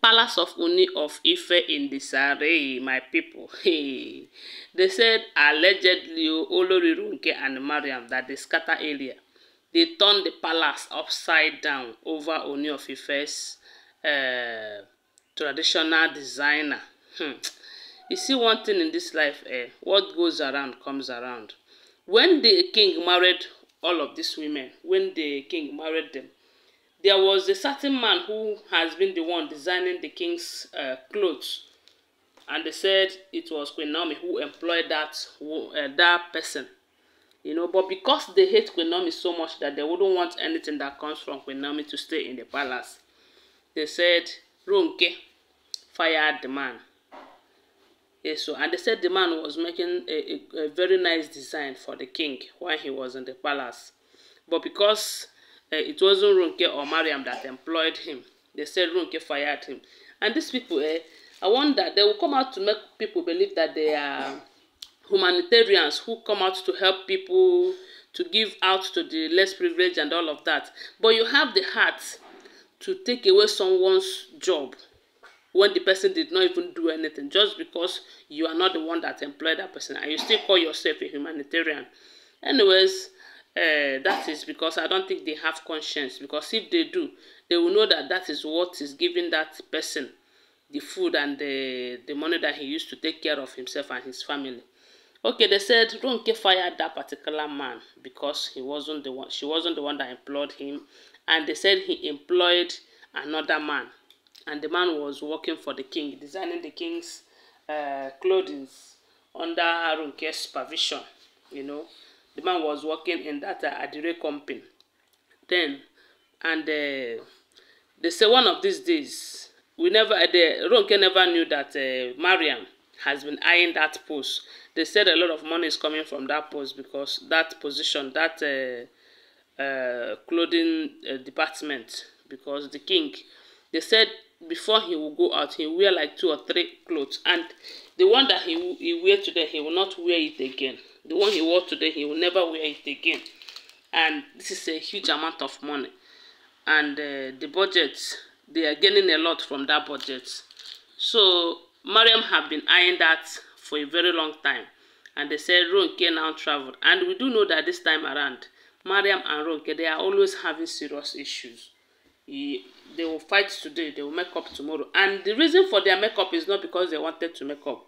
palace of Ooni of Ife in Dîsàrrày, my people. Hey, they said allegedly Olori, Ronke and Mariam that they scatter area. They turned the palace upside down over Ooni of Ife's traditional designer. You see one thing in this life, what goes around comes around. When the king married all of these women, when the king married them, there was a certain man who has been the one designing the king's clothes. And they said it was Queen Naomi who employed that person. You know, but because they hate Queen Naomi so much that they wouldn't want anything that comes from Queen Naomi to stay in the palace, they said Ronke fired the man. Yes, so, and they said the man was making a very nice design for the king while he was in the palace. But because it wasn't Ronke or Mariam that employed him, they said Ronke fired him. And these people, I wonder, they will come out to make people believe that they are humanitarians who come out to help people, to give out to the less privileged and all of that. But you have the heart to take away someone's job when the person did not even do anything, just because you are not the one that employed that person and you still call yourself a humanitarian. Anyways, that is because I don't think they have conscience, because if they do, they will know that that is what is giving that person the food and the money that he used to take care of himself and his family. Okay, they said Ronke fired that particular man because she wasn't the one that employed him, and they said he employed another man, and the man was working for the king, designing the king's clothing under Ronke's supervision. You know, the man was working in that Adire company. Then, and they say one of these days, Ronke never knew that Mariam has been eyeing that post. They said a lot of money is coming from that post, because that position, that clothing department, because the king, they said before he will go out, he will wear like 2 or 3 clothes, and the one that he wear today, he will not wear it again. The one he wore today, he will never wear it again. And this is a huge amount of money, and the budget, they are gaining a lot from that budget. So Mariam have been eyeing that for a very long time, and they said Ronke now traveled, and we do know that this time around, Mariam and Ronke, they are always having serious issues. They will fight today, they will make up tomorrow, and the reason for their makeup is not because they wanted to make up,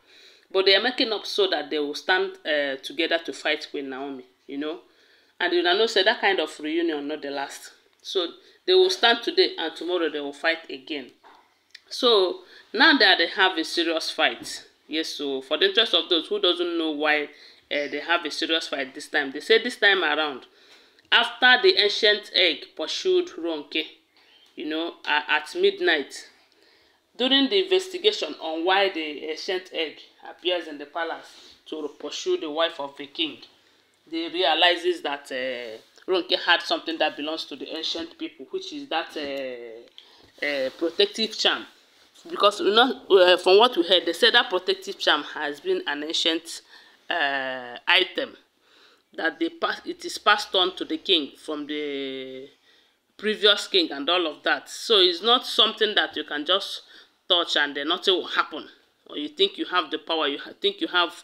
but they are making up so that they will stand together to fight Queen Naomi, you know. And you know, say that kind of reunion not the last. So they will stand today and tomorrow they will fight again. So now that they have a serious fight, yes, so for the interest of those who doesn't know why they have a serious fight this time, they say this time around, after the ancient egg pursued Ronke, you know, at midnight, during the investigation on why the ancient egg appears in the palace to pursue the wife of the king, they realizes that Ronke had something that belongs to the ancient people, which is that protective charm. Because you know, from what we heard, they said that protective charm has been an ancient item that it is passed on to the king from the previous king and all of that. So it's not something that you can just touch and then nothing will happen. Or you think you have the power, you think you have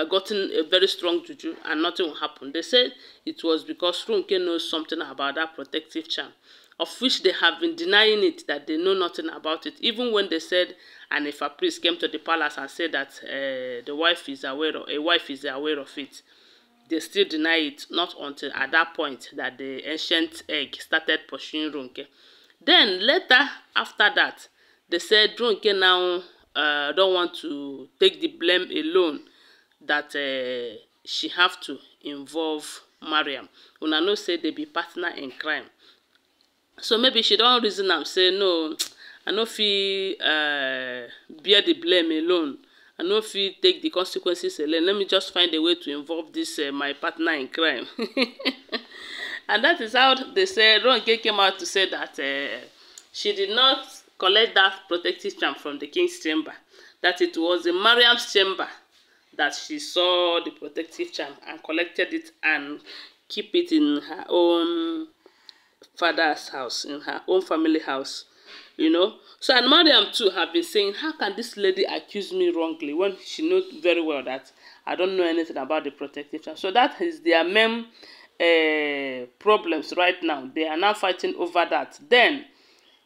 gotten a very strong juju and nothing will happen. They said it was because Ronke knows something about that protective charm, of which they have been denying it, that they know nothing about it. Even when they said, and if a priest came to the palace and said that a wife is aware of it, they still deny it, not until at that point that the ancient egg started pursuing Ronke. Then later, after that, they said Ronke now don't want to take the blame alone, that she have to involve Mariam. Una know say they be partner in crime. So maybe she don't reason and say, no, I no fit bear the blame alone. I no fit take the consequences alone. Let me just find a way to involve this my partner in crime. And that is how they say Ronke came out to say that she did not collect that protective charm from the king's chamber. That it was in Mariam's chamber that she saw the protective charm and collected it and keep it in her own father's house, in her own family house. you know. So, and Mariam too have been saying, how can this lady accuse me wrongly when she knows very well that I don't know anything about the protective charm? So that is their main problems right now. They are now fighting over that. Then,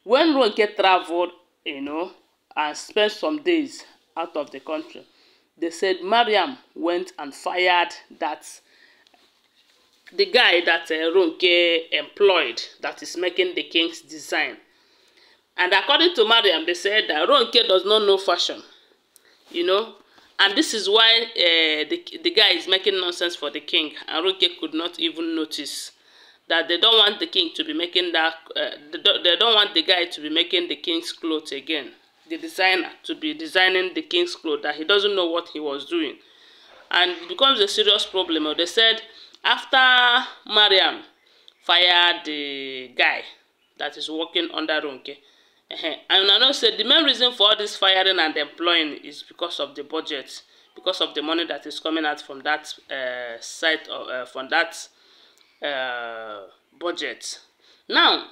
when Ronke traveled, you know, and spent some days out of the country, they said Mariam went and fired the guy that Ronke employed that is making the king's design. And according to Mariam, they said that Ronke does not know fashion, you know, and this is why the guy is making nonsense for the king, and Ronke could not even notice that they don't want the king to be making that, they don't want the guy to be making the king's clothes again, the designer to be designing the king's clothes, that he doesn't know what he was doing. And it becomes a serious problem. They said after Mariam fired the guy that is working under Ronke, and I know said the main reason for all this firing and employing is because of the budget, because of the money that is coming out from that site, or from that budget. Now,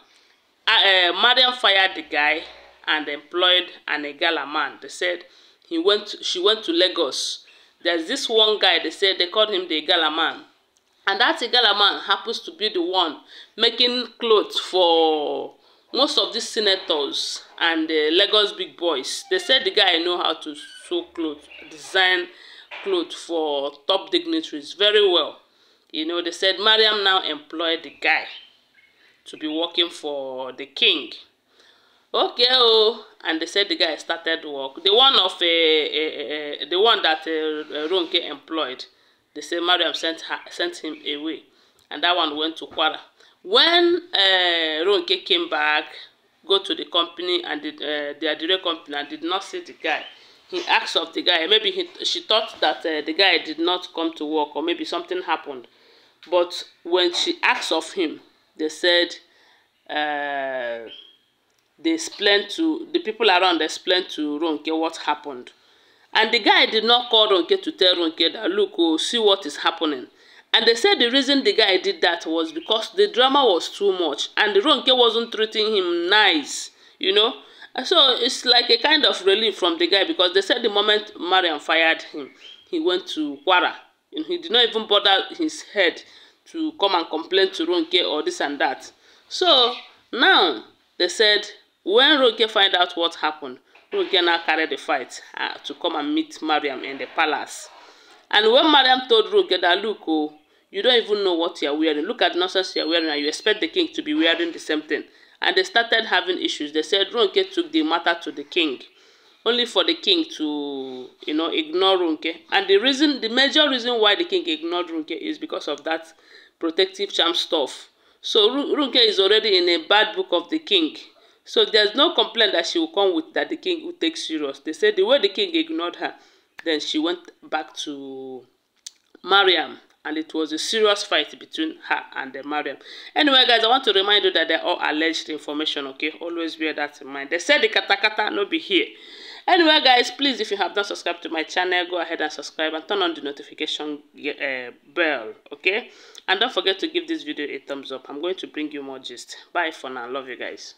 Mariam fired the guy and employed an Igala man. They said she went to Lagos. There's this one guy, they said they called him the Igala man. And that Igala man happens to be the one making clothes for most of these senators and Lagos big boys. They said the guy know how to sew clothes, design clothes for top dignitaries very well. You know, they said Mariam now employed the guy to be working for the king. Okay, oh, and they said the guy started work. The one of the one that Ronke employed, they say Mariam sent him away, and that one went to Kwara. When Ronke came back, go to the company and their direct company, and did not see the guy, he asked of the guy. Maybe she thought that the guy did not come to work, or maybe something happened. But when she asked of him, they said they explained to the people around, explained to Ronke what happened. And the guy did not call Ronke to tell Ronke that, look, oh, see what is happening. And they said the reason the guy did that was because the drama was too much and Ronke wasn't treating him nice, you know. So it's like a kind of relief from the guy, because they said the moment Mariam fired him, he went to Kwara. And he did not even bother his head to come and complain to Ronke or this and that. So now they said when Ronke find out what happened, Ronke now carried the fight to come and meet Mariam in the palace. And when Mariam told Ronke that, look, oh, you don't even know what you are wearing. Look at the nonsense you are wearing, and you expect the king to be wearing the same thing. And they started having issues. They said Ronke took the matter to the king, only for the king to, you know, ignore Ronke. And the major reason why the king ignored Ronke is because of that protective charm stuff. So Ronke is already in a bad book of the king. So there's no complaint that she will come with that the king will take serious. They said the way the king ignored her, then she went back to Mariam, and it was a serious fight between her and Mariam. Anyway, guys, I want to remind you that they're all alleged information, okay? Always bear that in mind. They said the katakata no be here. Anyway, guys, please, if you have not subscribed to my channel, go ahead and subscribe and turn on the notification bell, okay? And don't forget to give this video a thumbs up. I'm going to bring you more gist. Bye for now. Love you guys.